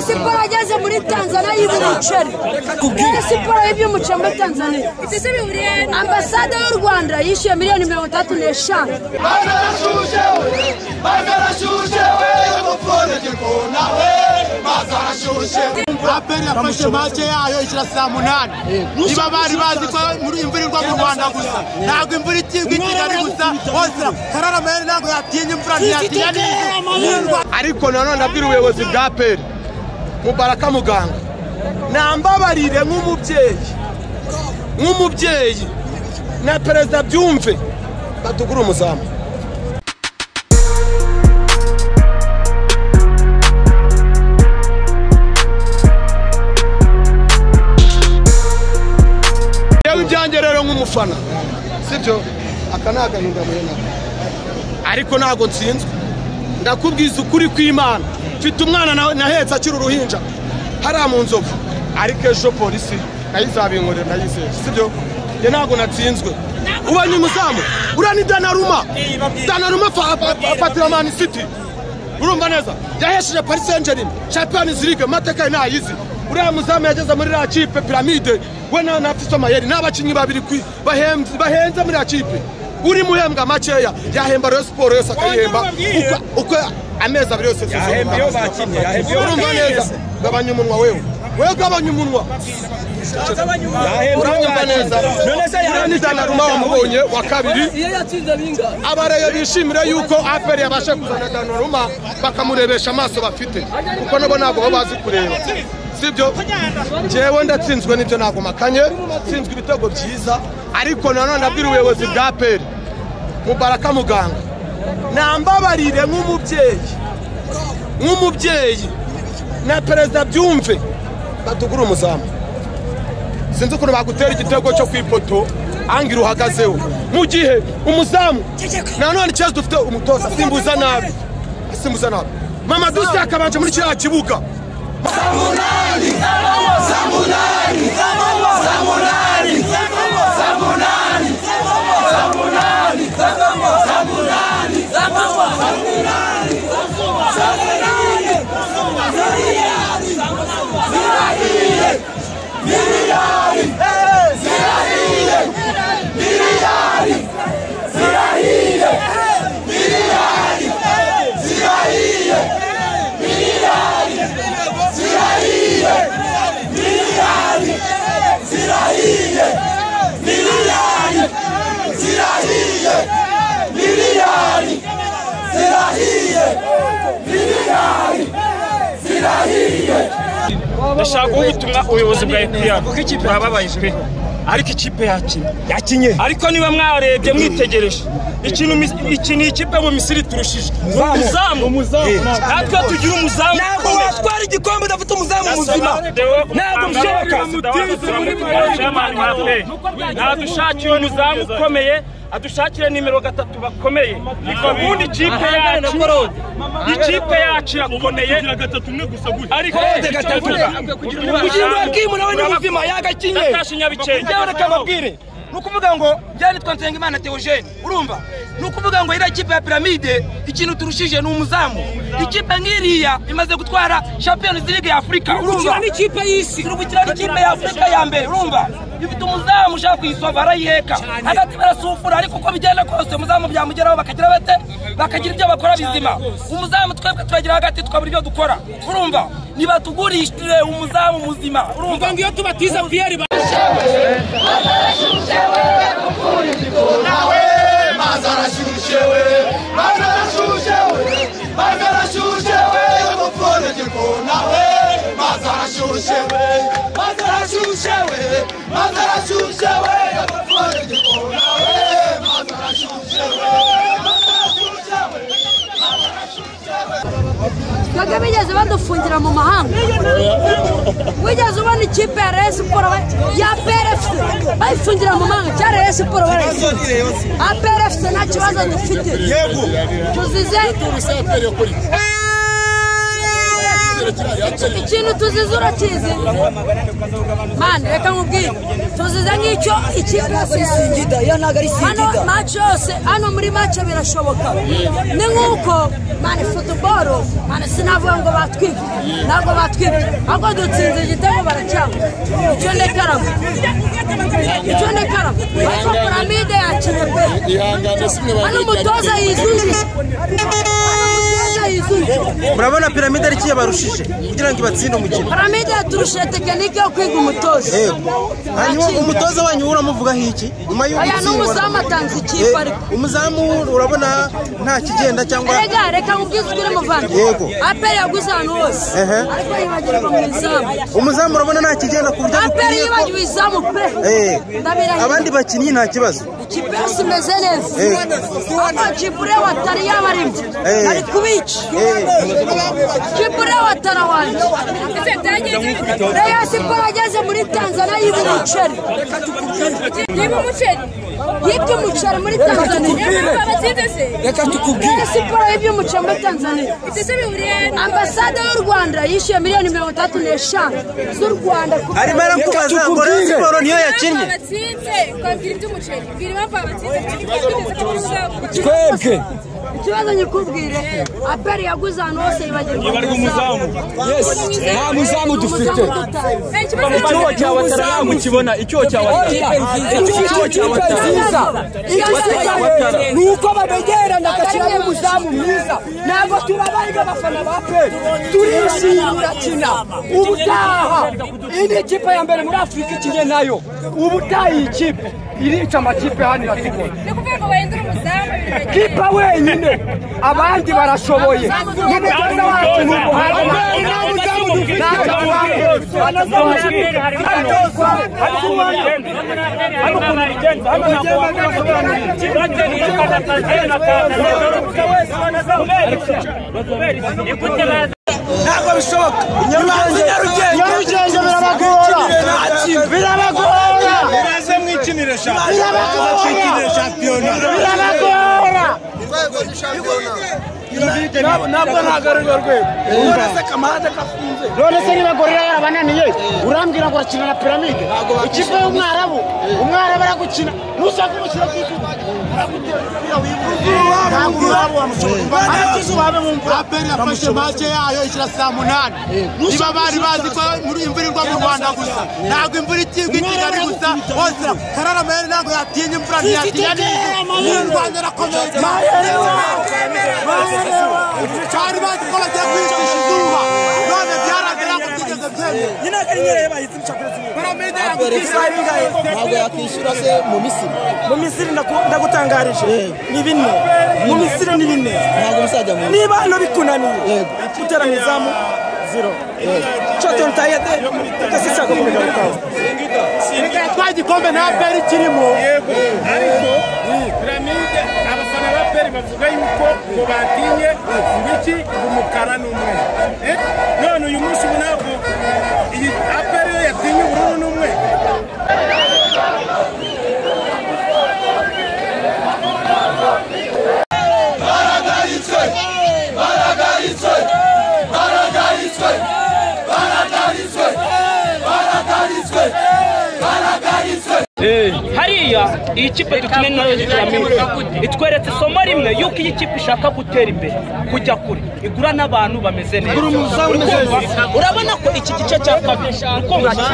Siporo ageze muri Tanzania y'umuceri. Siporo y'iby'umuceri muri Tanzania. Ambasade y'u Rwanda yishyuye miliyoni 35. Aperi yafashe make yayo ishyira saa 8. Niba bari bazi ko muri imvura irwa mu Rwanda gusa, ntabwo imvura ikigwa i Kigali gusa, hose Karara Mayeri ntabwo yatinya imvura ntiyatinya n'imvura. Ariko nanone ndabwira ubuyobozi bwa Aperi, Mubaraka Muganga, nambabarire nk'umubyeyi na perezida byumve batugura umuzamu. Ibyanjye rero nk'umufana sibyo akanaga hinda mwena ariko nago nsinzwe ndakubwiza ukuri kw'Imana mfite umwana nahetse akiri uruhinja hari mu Nzovu ariko ejo polisi nayizabinkorera nayizeye sibyo ye nago natsinzwe ubanye umuzamu urani Danaruma fatira Man City urumva neza yahesheje Paris Saint-Germain Champions League mateka nayizi uriya muzamu yageze muri la kipe Pyramide we na Fiso Mayeri n'abakinyi babiri bahenze muri la kipe uri muhembwa makeya yahemba Rayon Sport yose akayemba uko ameza abiri yose yahemba yo bakinye yahemba urumva neza gabanya umunwa wewe gabanya umunwa urumva neza none se yarani Danaruma wamubonye wa kabiri abareyo bishimira yuko Aperi yabashe kuzana Danaruma bakamurebesha amaso bafite kuko nabo nabo bazi kureba sibyo jewe ndatsinzwe nibyo nago makanye tsinzwe ibitego byiza ariko nanone ndabwira ubuyobozi bwa Aperi Mubaraka Muganga nambabarire nk'umubyeyi na perezida byumve batugura umuzamu sinzi ukuntu bagutera igitego cyo kwipoto angira uhagazeho mu gihe umuzamu nanone cyaje dufite umutoza simbuza nabi Mama Dusi akabanje muri kiriya kibuga Zamunani ndashaka ubutumwa ubuyobozi bwa EPR kuko ikipe yababaye pe ariko ikipe yakinye ariko niba mwarebye mwitegereje iki ni ikipe mu Misiri turushije umuzamu natwe tugira umuzamu ntabwo watwara igikombe udafite umuzamu muzima ntabwo bishoboka nadushakira umuzamu ukomeye adushakire nimero 3 bakomeye niko bundi ikipe yacu irakomeye ariko kugira kimu nawe n'ubuzima yagakinye tashinya bicenge bakababwire nukuvuga ngo byari twansenga Imana Theogene urumva nukuvuga ngo ira kipe ya Pyramide ikintu turushije n'umuzamu ikipe ngiriya imaze gutwara Champions League ya Africa urumva n'ikipe y'isi turugukira n'ikipe ya Africa ya mbere urumva ifite umuzamu ushaka kuyisova arayiheka hagati barasufura ariko uko bigenda kose umuzamu byamugeraho bakagira bate bakagira ibyo bakora bizima umuzamu twebwe turagira hagati tukabura ibyo dukora urumva niba tugurishire umuzamu muzima urumva ngiyo tubatiza Pierre Kagame bigeze badufungira mu mahanga wigeze ubona ikipe ya Rayon Sport ya PRFC bayifungira mu mahanga cya Rayon Sport PRFC nta kibazo dufite tuzize ikintu tuzizura kizi mani reka nkubwire tuziza nk'icyo ikipe Singida ya ntago ari Singida hano match yose hano muri match birashoboka ni nk'uko mani football mani sinavuga ngo batwibye ntabwo batwibye ahubwo dutsinze igitego baracyanga icyo ndekaramo ariko Pyramide yakinnye pe hano umutoza yizuje murabona Pyramide ari kiyabarushije kugira ngo ibatsinde umukino Pyramide yaturushe tekinike yo kwiga umutoza hanyuma umutoza wanyu uramuvugaho iki nyuma y'uko aya n'umuzamu atanze ikipe ariko umuzamu urabona nta kigenda cyangwa reka nkubwize ukuri muvandi aperi yaguze ahantu hose ariko yibagirwa mu izamu umuzamu urabona nta kigenda ku buryo aperi yibagiwe izamu pe abandi bakinnyi nta kibazo ikipe yose imeze neza kibure watari yabarimo ari kubica kibure watara wanjye Rayon Sports ageze muri Tanzania yiba umuceri yibye umuceri muri Tanzania reka tukubwire Rayon Sports yibye umuceri muri Tanzania ambasade y'u Rwanda yishyuye miliyoni 35 z'u Rwanda arimo arakubaza ngo Rayon Sports niyo yakinnye twebwe ikibazo nyikubwire aperi yaguze ahantu hose yibagirwa umuzamu nta muzamu dufite icyuho cya Watara ntabwo ukibona icyuho cya Watara ni uko babegerana agashyiramo umuzamu mwiza ntabwo tubabaye nk'abafana ba aperi turishimira kina ubutaha indi kipe ya mbere muri Afurika ikinye nayo ubutaha iyi kipe irica amakipe hano iratigora kipa wenyine abandi barashoboye n'umutoza wacu ni umuhanga ntabwo bishoboka Nyarugenge birabagora biraze mwikinire shampiyona ntabwo ntagarurwa rwego uretse kamarade kafunze none se niba gorira yarabananiye urambwira ngo urakina na Pyramide ikipe y'umwarabu aragukina nushaka umukino kw'ikipe aragutera umupira wibuze ntabwo umwarabu wamushobora abakizubabe mu mvura aperi yafashe make yayo ishyira saa 8 niba bari bazi ko imvura irwa mu Rwanda gusa ntabwo imvura ikigwa i Kigali gusa hose Karara Mayeri ntabwo yatinya imvura ntiyatinya n'izuba u Rwanda rakomeye cyari bazi ko bagiye kwicisha izuba none byaragira ngo tigeze byemeye nyine kanyere bahise bicakura Pyramide ntabwo yakwishyura se mu Misiri ndagutangarije ni bine mu Misiri ni bine ntabwo musajya mu niba hano bikunaniye gutera nizamu 0 choto ntayade kasishaka kumenya bikawa Singida twagikombe na aperi kirimo ariko Pyramide abafana ba aperi bavuga yuko ngo batinye ibiki umukara n'umwe none uyu munsi ntabwo iyi aperi yatinye ubururu n'umwe hariya iyi kipe dukine nayo Pyramide itweretse isomo rimwe yuko iyi kipe ishaka gutera imbere kujya kure igura n'abantu bameze neza urabona ko iki gice cya kabiri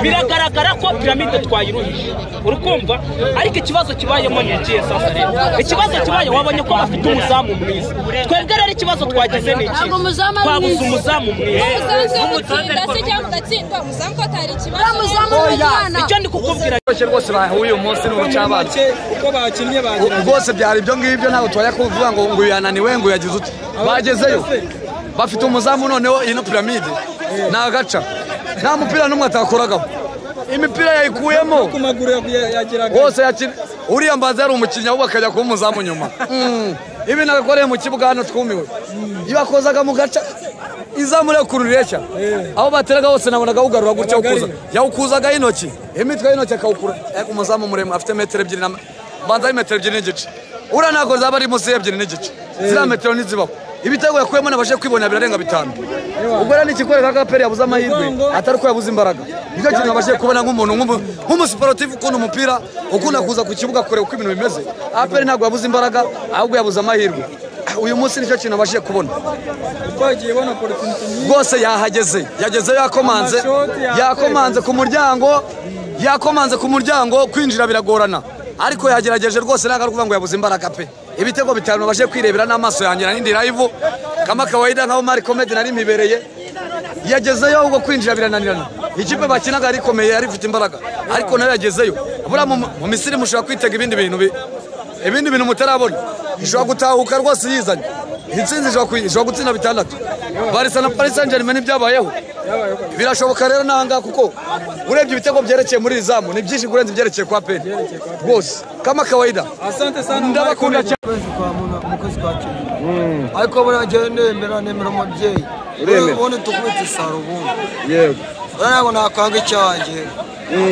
biragaragara ko Pyramide twayiruhije urukumva ariko ikibazo kibayemo ni ikihe sasa rero ikibazo kibaye wabonye ko bafite umuzamu mwiza twebwe rero ikibazo twagize ni iki twabuze umuzamu mwiza icyo ndi kukubwira rwose bahuye umunsi n'ubucabana uko bakinnye bagira rwose byari ibyo ngibyo ntabwo twajya kuvuga ngo yananiwe ngo yagize uti bagezeyo bafite umuzamu noneho ino Pyramide ni agaca nta mupira n'umwe atakoragaho imipira yayikuyemo ku maguru yagiraga wose yakina uriya mbanza yari umukinnyi ahubwo akajya kuba umuzamu nyuma ibi nagakoreye mu kibuga hano twumiwe ibakozaga mu gaca izamu rero ukuntu rireshya aho bateraga hose nabonaga ugarura gutya yawukuzaga intoki imitwe y'intoki akawukura umuzamu muremure afite metero 2 mbanza ari metero 2 n'igice uriya ntabwo zaba ari munsi y'ebyiri n'igice ziriya metero ntizibaho ibitego yakuyemo nabashe kwibona birarenga 5 ubwo rero nikikwereka ko APR yabuze amahirwe atari ko yabuze imbaraga nicyo kintu nabashe kubona nk'umuntu nk'umusportif ukunda umupira ukunda kuza ku kibuga kureba uko ibintu bimeze APR ntabwo yabuze imbaraga ahubwo yabuze amahirwe uyu munsi nicyo kintu nabashe kubona rwose yagezeyo yakomanze ku muryango kwinjira biragorana ariko yagerageje rwose ntabwo ari kuvuga ngo yabuze imbaraga pe ibitego 5 nabashe kwirebera n'amaso yanjye n'indi live kama kawaida nkaho Mari Comedy nari mibereye yagezeyo ahubwo kwinjira birananirana ikipe bakinaga ari komeye yari ifite imbaraga ariko nayo yagezeyo bura mu Misiri mushobora kwitega ibindi bintu mutarabona ishobora gutahuka rwose yizanye intsinzi ishobora gutsinda 6 Barca na Paris Saint-Germain n'ibyabayeho birashoboka rero nanga kuko urebye ibitego byerekeye muri izamu ni byinshi kurenza ibyerekeye kwa APR rwose kama kawaida asante sana ndabakunda cyane umukozi kwa Kenya ariko baragende nemera umubyeyi ubone tukubita isaro ubundi yego ntabwo nakanga icyanjye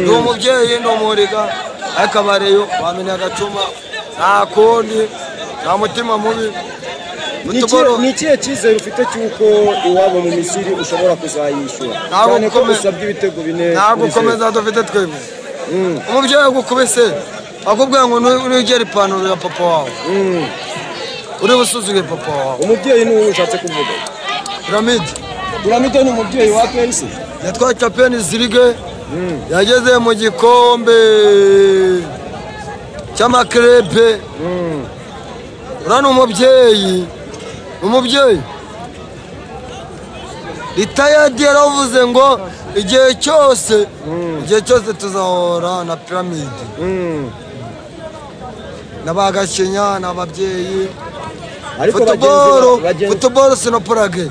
ndi umubyeyi ndi umuriga ariko abareyo bamenya agacuma nta kundi nta mutima mubi ni ikihe cyizere ufite cy'uko iwabo mu Misiri ushobora kuzayishyura cyane ko musabye ibitego 4 ntabwo ukomeza dufite twebwe umubyeyi gukubise akubwira ngo nugera ipantaro ya papa wawe uri busuzuge papa wawe umubyeyi ni uwo ushatse kuvuga Pyramide ni umubyeyi wa APR yatwaye Champions League yageze mu gikombe cy'amakrebe urana umubyeyi retired yaravuze ngo igihe cyose tuzahora na Pyramide n'abagakenya n'ababyeyi football sinoporage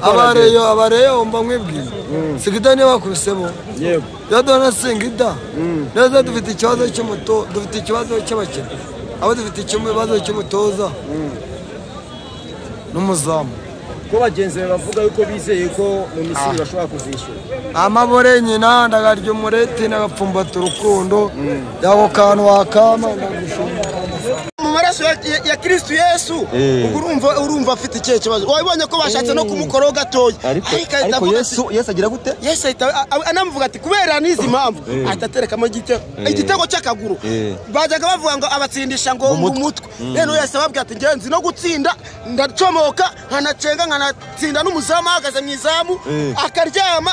abareyo mba mwibwira Singida niba bakubisemo yego yadona Singida neza dufite ikibazo cy'umuto dufite ikibazo cy'abakene abo dufite ikibazo cy'umutoza n'umuzamu ko bagenzi bavuga yuko bizeye ko mu Misiri bashobora kuzishyura amabore nyina ndagarya umureti n'agapfumbata urukundo yako kantu wakama mu maraso ya Kristo Yesu urumva afite ikihe kibazo wabonye ko bashatse no kumukoro gatoya ariko Yesu agira gute Yesu anamuvuga ati kubera nizi mpamvu ataterekamo igitego cy'akaguru bajaga bavuga ngo abatsindisha ngo mu mutwe rero Yesu ababwira ati ngenzi no gutsinda ndacomoka nkanacenga nkanatsinda n'umuzamu ahagaze mu izamu akaryama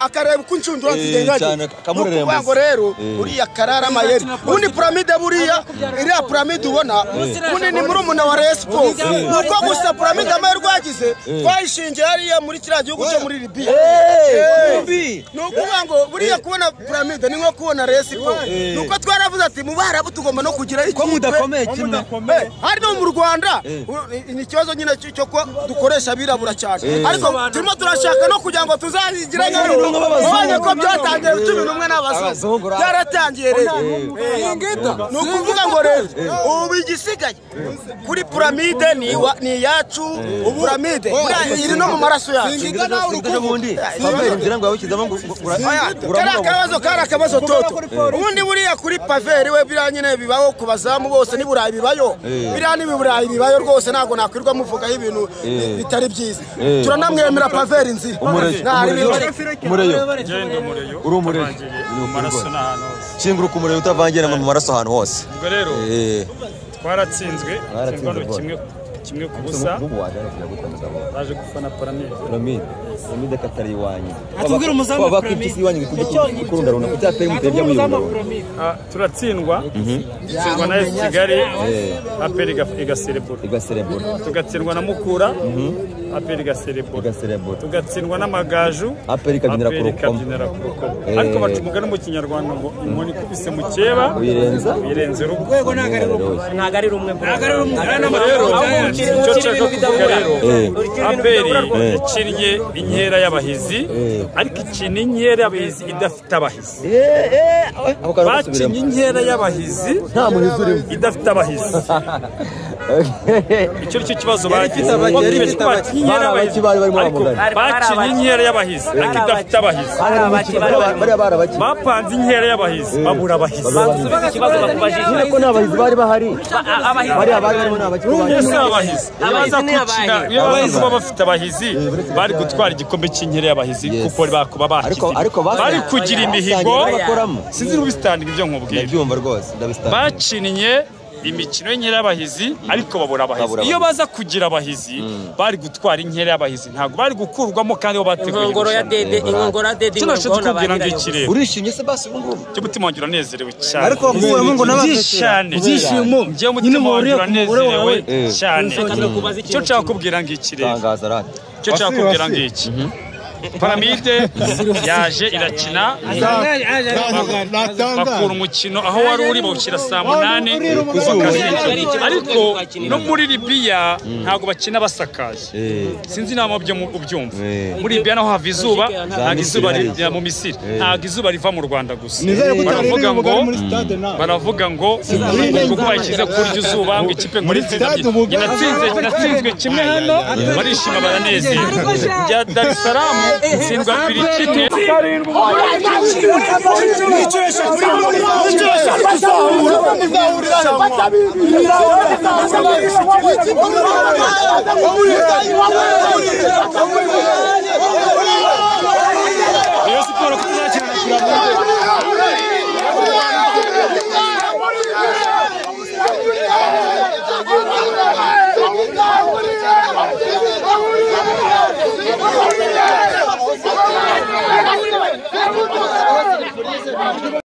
akareba uko incundura zigengaje nukuvuga rero uriya karara mayeri ubundi Pyramide buriya iriya Pyramide ubona ubundi ni muri umuna wa Rayon Sports nuko gusa Pyramide amahirwe yagize twayishingiye hariya muri kiriya gihugu cyo muri Libya nukuvuga ngo buriya kubona Pyramide ni nko kubona Rayon Sports nuko twaravuze ati mu Barabu tugomba no kugira iki ko mudakomeye kimwe hari no mu Rwanda ni ikibazo nyine cyo ko dukoresha abirabura cyane ariko turimo turashaka no kugira ngo tuzagira Wanya ko byatangiye 11 n'abazungu byaratangiye rero nukuvuga ngo rero ubu igisigaye kuri Pyramide ni yacu Pyramide iri no mu maraso yacu karakabazo toto ubundi buriya kuri Paveri we biranyine bibaho kubazamu bose niburayi bibayo birani biburayi bibayo rwose ntago nakwirwa muvuga ibintu bitari byiza turanamwemera Paveri nzi uri umureyo shinguruka umureyo utavangira mu maraso ahantu hose ubwo rero twaratsinzwe kimwe ku busa baje gufana Pyramide katari iwanyu atubwira umuzamu bakwitisi iwanyu kurunda runa kutapera muterya muyobora turatsindwa tsindwa na Kigali APR igaserebura tugatsindwa na Mukura APR igaserebura tugatsindwa n'amagaju APR ikabyinira ku rukomo ariko baca umugani mu Kinyarwanda ngo inkoni kubise mu keba birenze urwego ntago ari rumwe icyo nshaka kuvuga rero APR ikinnye inkera y'abahizi ariko ikintu inkera y'abahizi idafite abahizi bakinnye inkera y'abahizi nta muhizi urimo idafite abahizi icyo cyo kibazo bagize bacinye inkera y'abahizi ariko idafite abahizi bapanze inkera y'abahizi babura abahizi ikibazo bakubajije nyine ko n'abahizi bari bahari bariya bari barimo abahizi baza gukina iyo baza kuba bafite abahizi bari gutwara igikombe cy'inkera y'abahizi kuko bakuba bakize bari kugira imihigo sinzi n'ubistandika ibyo nkubwira ndabyumva rwose bacinnye imikino y'inkera y'abahizi ariko babura abahizi iyo baza kugira abahizi bari gutwara inkera y'abahizi ntabwo bari gukurwamo kandi bo bateguye inkongoro ya dede urishimye se basi ubu ngubu cyo mutima wanjye uranezerewe cyane ariko wakuwemo ngo cyane byishimo njye mutima wanjye uranezerewe cyane cyo nshaka kubwira ngo iki rero tangaza rati cyo nshaka kubwira ngo iki Piramide yaje irakina bakura umukino aho wari uri bawushyira saa 8 ariko no muri Libya ntabwo bakina basakaye sinzi namo byo ubyumva muri Libya naho hava izuba ntabwo izuba rya mu Misiri ntabwo izuba riva mu Rwanda gusa baravuga ngo kuko bakize kurya izuba ngo ikipe ngo inatsinzwe kimwe hano barishima baranezerwa bya Dar es Salaam sindwa pirikine